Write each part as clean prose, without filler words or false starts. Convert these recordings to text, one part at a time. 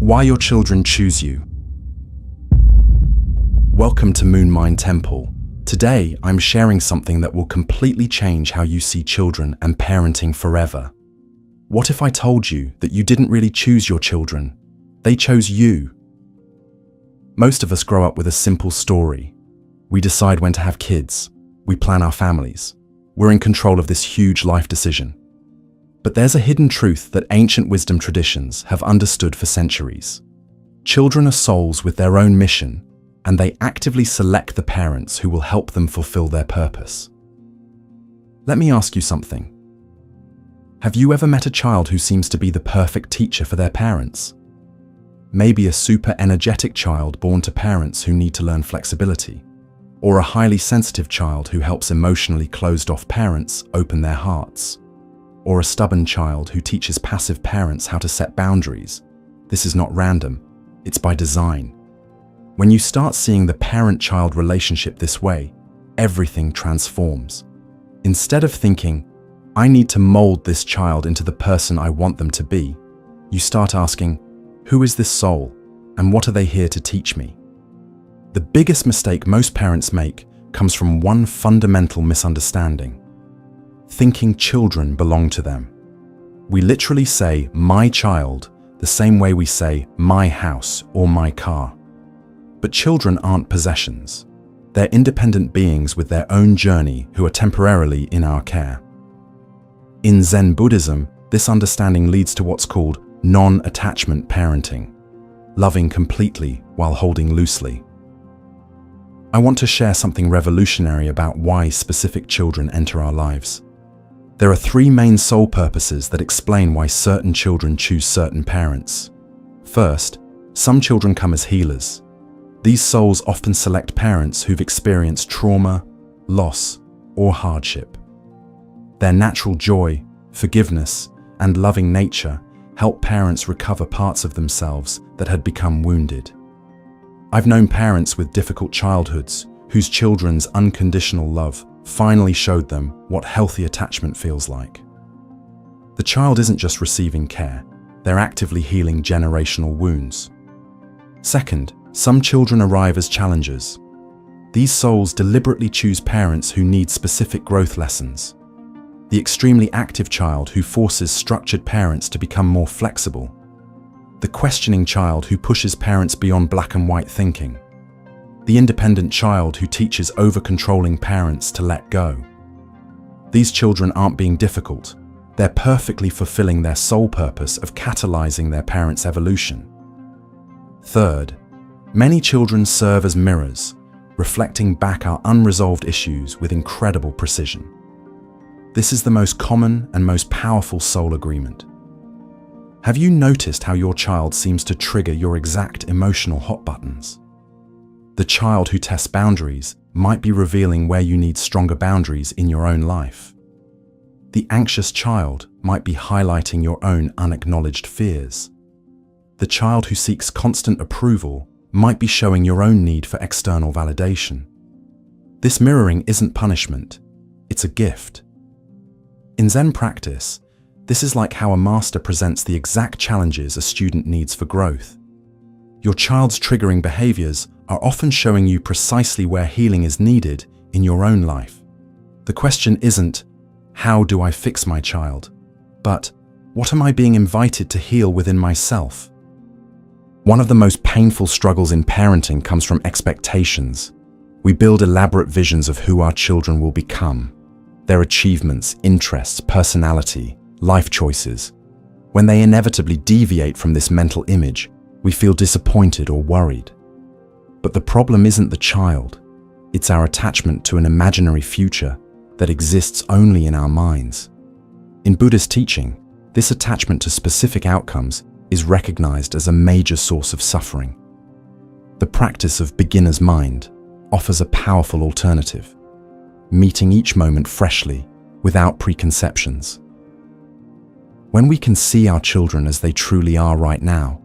Why your children choose you. Welcome to Moon Mind Temple. Today, I'm sharing something that will completely change how you see children and parenting forever. What if I told you that you didn't really choose your children? They chose you. Most of us grow up with a simple story. We decide when to have kids. We plan our families. We're in control of this huge life decision. But there's a hidden truth that ancient wisdom traditions have understood for centuries. Children are souls with their own mission, and they actively select the parents who will help them fulfill their purpose. Let me ask you something. Have you ever met a child who seems to be the perfect teacher for their parents? Maybe a super energetic child born to parents who need to learn flexibility, or a highly sensitive child who helps emotionally closed-off parents open their hearts, or a stubborn child who teaches passive parents how to set boundaries. This is not random, it's by design. When you start seeing the parent-child relationship this way, everything transforms. Instead of thinking, I need to mold this child into the person I want them to be, you start asking, who is this soul, and what are they here to teach me? The biggest mistake most parents make comes from one fundamental misunderstanding: thinking children belong to them. We literally say, my child, the same way we say, my house or my car. But children aren't possessions. They're independent beings with their own journey who are temporarily in our care. In Zen Buddhism, this understanding leads to what's called non-attachment parenting, loving completely while holding loosely. I want to share something revolutionary about why specific children enter our lives. There are three main soul purposes that explain why certain children choose certain parents. First, some children come as healers. These souls often select parents who've experienced trauma, loss, or hardship. Their natural joy, forgiveness, and loving nature help parents recover parts of themselves that had become wounded. I've known parents with difficult childhoods whose children's unconditional love finally showed them what healthy attachment feels like. The child isn't just receiving care, they're actively healing generational wounds. Second, some children arrive as challengers. These souls deliberately choose parents who need specific growth lessons. The extremely active child who forces structured parents to become more flexible. The questioning child who pushes parents beyond black and white thinking. The independent child who teaches over-controlling parents to let go. These children aren't being difficult. They're perfectly fulfilling their sole purpose of catalyzing their parents' evolution. Third, many children serve as mirrors, reflecting back our unresolved issues with incredible precision. This is the most common and most powerful soul agreement. Have you noticed how your child seems to trigger your exact emotional hot buttons? The child who tests boundaries might be revealing where you need stronger boundaries in your own life. The anxious child might be highlighting your own unacknowledged fears. The child who seeks constant approval might be showing your own need for external validation. This mirroring isn't punishment, it's a gift. In Zen practice, this is like how a master presents the exact challenges a student needs for growth. Your child's triggering behaviors are often showing you precisely where healing is needed in your own life. The question isn't, how do I fix my child? But, what am I being invited to heal within myself? One of the most painful struggles in parenting comes from expectations. We build elaborate visions of who our children will become, their achievements, interests, personality, life choices. When they inevitably deviate from this mental image, we feel disappointed or worried. But the problem isn't the child, it's our attachment to an imaginary future that exists only in our minds. In Buddhist teaching, this attachment to specific outcomes is recognized as a major source of suffering. The practice of beginner's mind offers a powerful alternative, meeting each moment freshly, without preconceptions. When we can see our children as they truly are right now,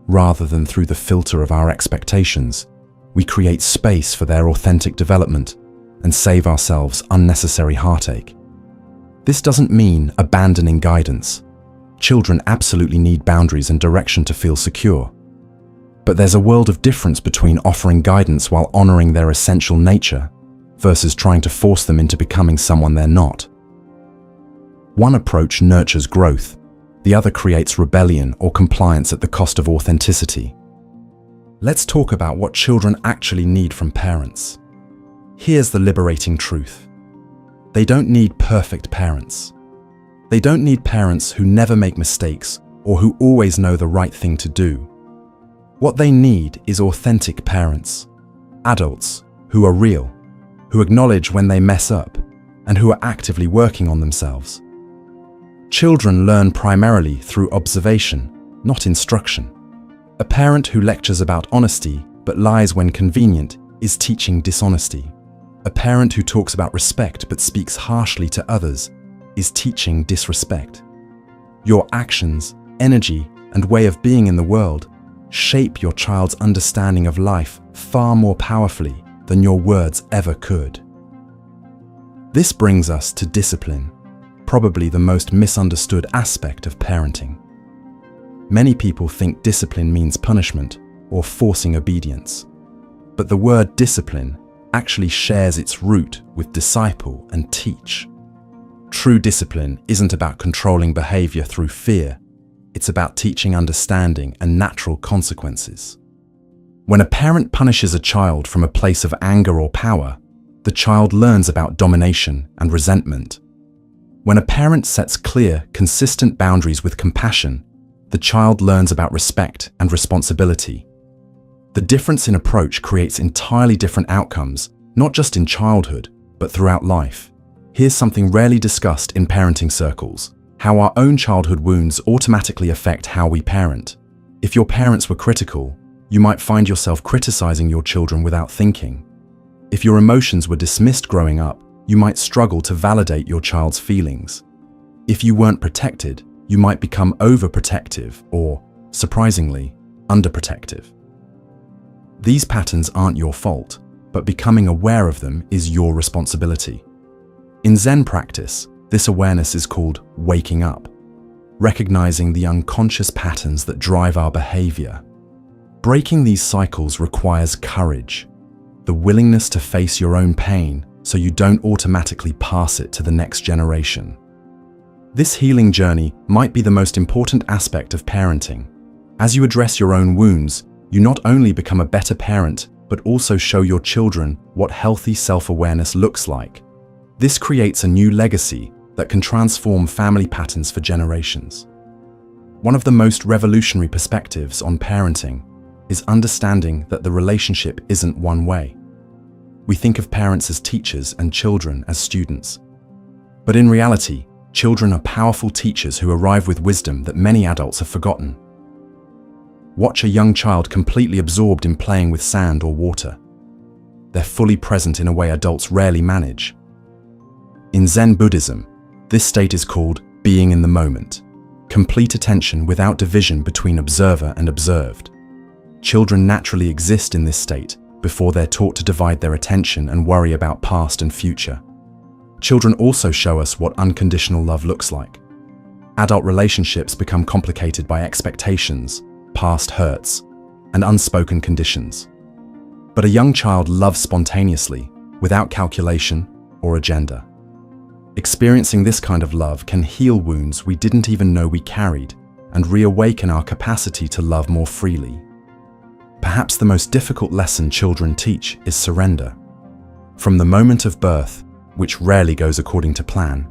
rather than through the filter of our expectations, we create space for their authentic development and save ourselves unnecessary heartache. This doesn't mean abandoning guidance. Children absolutely need boundaries and direction to feel secure. But there's a world of difference between offering guidance while honoring their essential nature versus trying to force them into becoming someone they're not. One approach nurtures growth, the other creates rebellion or compliance at the cost of authenticity. Let's talk about what children actually need from parents. Here's the liberating truth. They don't need perfect parents. They don't need parents who never make mistakes or who always know the right thing to do. What they need is authentic parents, adults who are real, who acknowledge when they mess up, and who are actively working on themselves. Children learn primarily through observation, not instruction. A parent who lectures about honesty but lies when convenient is teaching dishonesty. A parent who talks about respect but speaks harshly to others is teaching disrespect. Your actions, energy, and way of being in the world shape your child's understanding of life far more powerfully than your words ever could. This brings us to discipline, probably the most misunderstood aspect of parenting. Many people think discipline means punishment or forcing obedience. But the word discipline actually shares its root with disciple and teach. True discipline isn't about controlling behavior through fear. It's about teaching understanding and natural consequences. When a parent punishes a child from a place of anger or power, the child learns about domination and resentment. When a parent sets clear, consistent boundaries with compassion, the child learns about respect and responsibility. The difference in approach creates entirely different outcomes, not just in childhood, but throughout life. Here's something rarely discussed in parenting circles: how our own childhood wounds automatically affect how we parent. If your parents were critical, you might find yourself criticizing your children without thinking. If your emotions were dismissed growing up, you might struggle to validate your child's feelings. If you weren't protected, you might become overprotective or, surprisingly, underprotective. These patterns aren't your fault, but becoming aware of them is your responsibility. In Zen practice, this awareness is called waking up, recognizing the unconscious patterns that drive our behavior. Breaking these cycles requires courage, the willingness to face your own pain so you don't automatically pass it to the next generation. This healing journey might be the most important aspect of parenting. As you address your own wounds, you not only become a better parent, but also show your children what healthy self-awareness looks like. This creates a new legacy that can transform family patterns for generations. One of the most revolutionary perspectives on parenting is understanding that the relationship isn't one way. We think of parents as teachers and children as students. But in reality, children are powerful teachers who arrive with wisdom that many adults have forgotten. Watch a young child completely absorbed in playing with sand or water. They're fully present in a way adults rarely manage. In Zen Buddhism, this state is called being in the moment, complete attention without division between observer and observed. Children naturally exist in this state before they're taught to divide their attention and worry about past and future. Children also show us what unconditional love looks like. Adult relationships become complicated by expectations, past hurts, and unspoken conditions. But a young child loves spontaneously, without calculation or agenda. Experiencing this kind of love can heal wounds we didn't even know we carried and reawaken our capacity to love more freely. Perhaps the most difficult lesson children teach is surrender. From the moment of birth, which rarely goes according to plan,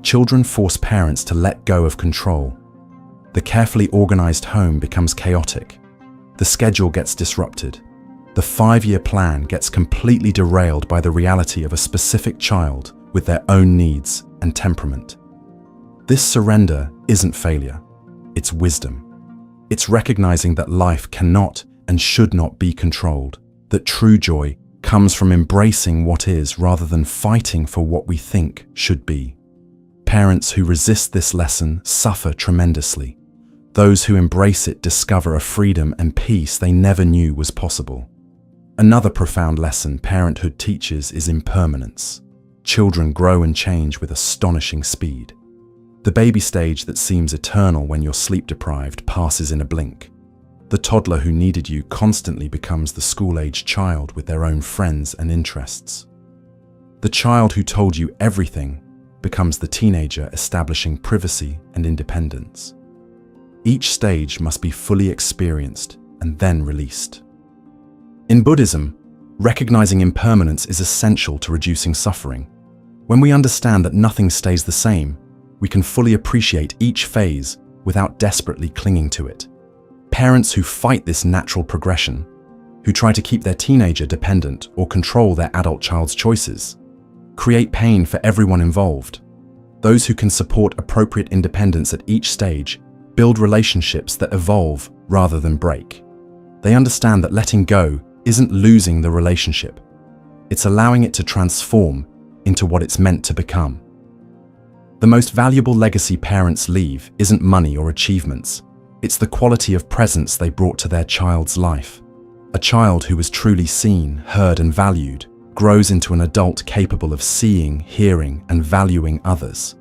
children force parents to let go of control. The carefully organized home becomes chaotic. The schedule gets disrupted. The 5-year plan gets completely derailed by the reality of a specific child with their own needs and temperament. This surrender isn't failure, it's wisdom. It's recognizing that life cannot and should not be controlled, that true joy comes from embracing what is rather than fighting for what we think should be. Parents who resist this lesson suffer tremendously. Those who embrace it discover a freedom and peace they never knew was possible. Another profound lesson parenthood teaches is impermanence. Children grow and change with astonishing speed. The baby stage that seems eternal when you're sleep deprived passes in a blink. The toddler who needed you constantly becomes the school-aged child with their own friends and interests. The child who told you everything becomes the teenager establishing privacy and independence. Each stage must be fully experienced and then released. In Buddhism, recognizing impermanence is essential to reducing suffering. When we understand that nothing stays the same, we can fully appreciate each phase without desperately clinging to it. Parents who fight this natural progression, who try to keep their teenager dependent or control their adult child's choices, create pain for everyone involved. Those who can support appropriate independence at each stage build relationships that evolve rather than break. They understand that letting go isn't losing the relationship. It's allowing it to transform into what it's meant to become. The most valuable legacy parents leave isn't money or achievements. It's the quality of presence they brought to their child's life. A child who was truly seen, heard, and valued grows into an adult capable of seeing, hearing, and valuing others.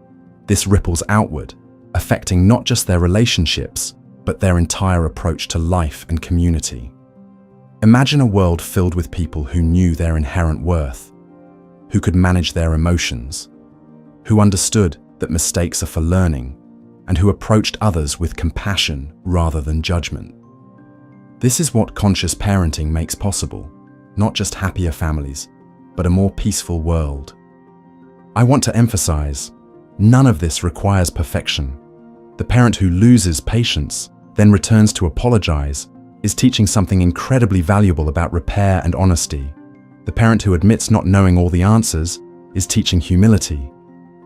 This ripples outward, affecting not just their relationships, but their entire approach to life and community. Imagine a world filled with people who knew their inherent worth, who could manage their emotions, who understood that mistakes are for learning, and who approached others with compassion rather than judgment. This is what conscious parenting makes possible, not just happier families, but a more peaceful world. I want to emphasize, none of this requires perfection. The parent who loses patience, then returns to apologize, is teaching something incredibly valuable about repair and honesty. The parent who admits not knowing all the answers is teaching humility.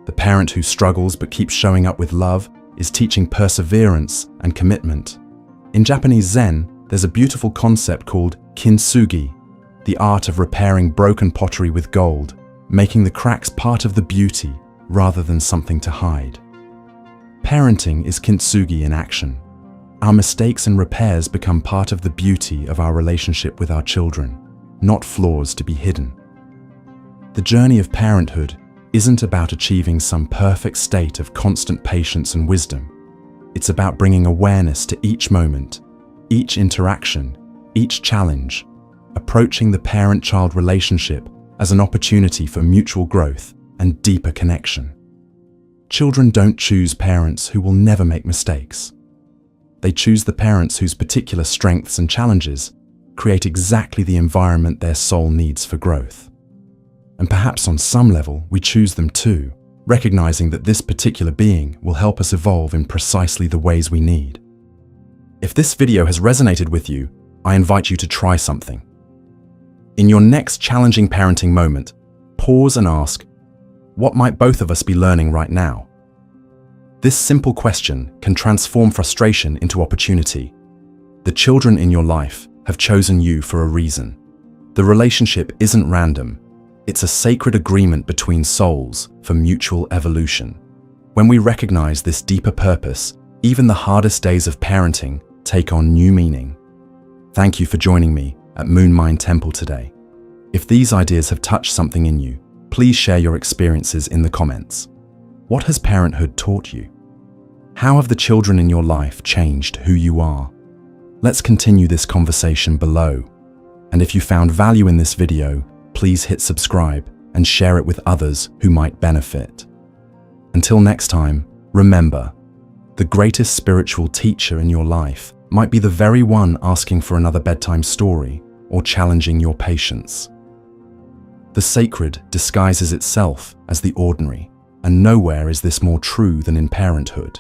The parent who struggles but keeps showing up with love is teaching perseverance and commitment. In Japanese Zen, there's a beautiful concept called kintsugi, the art of repairing broken pottery with gold, making the cracks part of the beauty rather than something to hide. Parenting is kintsugi in action. Our mistakes and repairs become part of the beauty of our relationship with our children, not flaws to be hidden. The journey of parenthood isn't about achieving some perfect state of constant patience and wisdom. It's about bringing awareness to each moment, each interaction, each challenge, approaching the parent-child relationship as an opportunity for mutual growth and deeper connection. Children don't choose parents who will never make mistakes. They choose the parents whose particular strengths and challenges create exactly the environment their soul needs for growth. And perhaps on some level, we choose them too, recognizing that this particular being will help us evolve in precisely the ways we need. If this video has resonated with you, I invite you to try something. In your next challenging parenting moment, pause and ask, what might both of us be learning right now? This simple question can transform frustration into opportunity. The children in your life have chosen you for a reason. The relationship isn't random. It's a sacred agreement between souls for mutual evolution. When we recognize this deeper purpose, even the hardest days of parenting take on new meaning. Thank you for joining me at Moon Mind Temple today. If these ideas have touched something in you, please share your experiences in the comments. What has parenthood taught you? How have the children in your life changed who you are? Let's continue this conversation below. And if you found value in this video, please hit subscribe and share it with others who might benefit. Until next time, remember, the greatest spiritual teacher in your life might be the very one asking for another bedtime story or challenging your patience. The sacred disguises itself as the ordinary, and nowhere is this more true than in parenthood.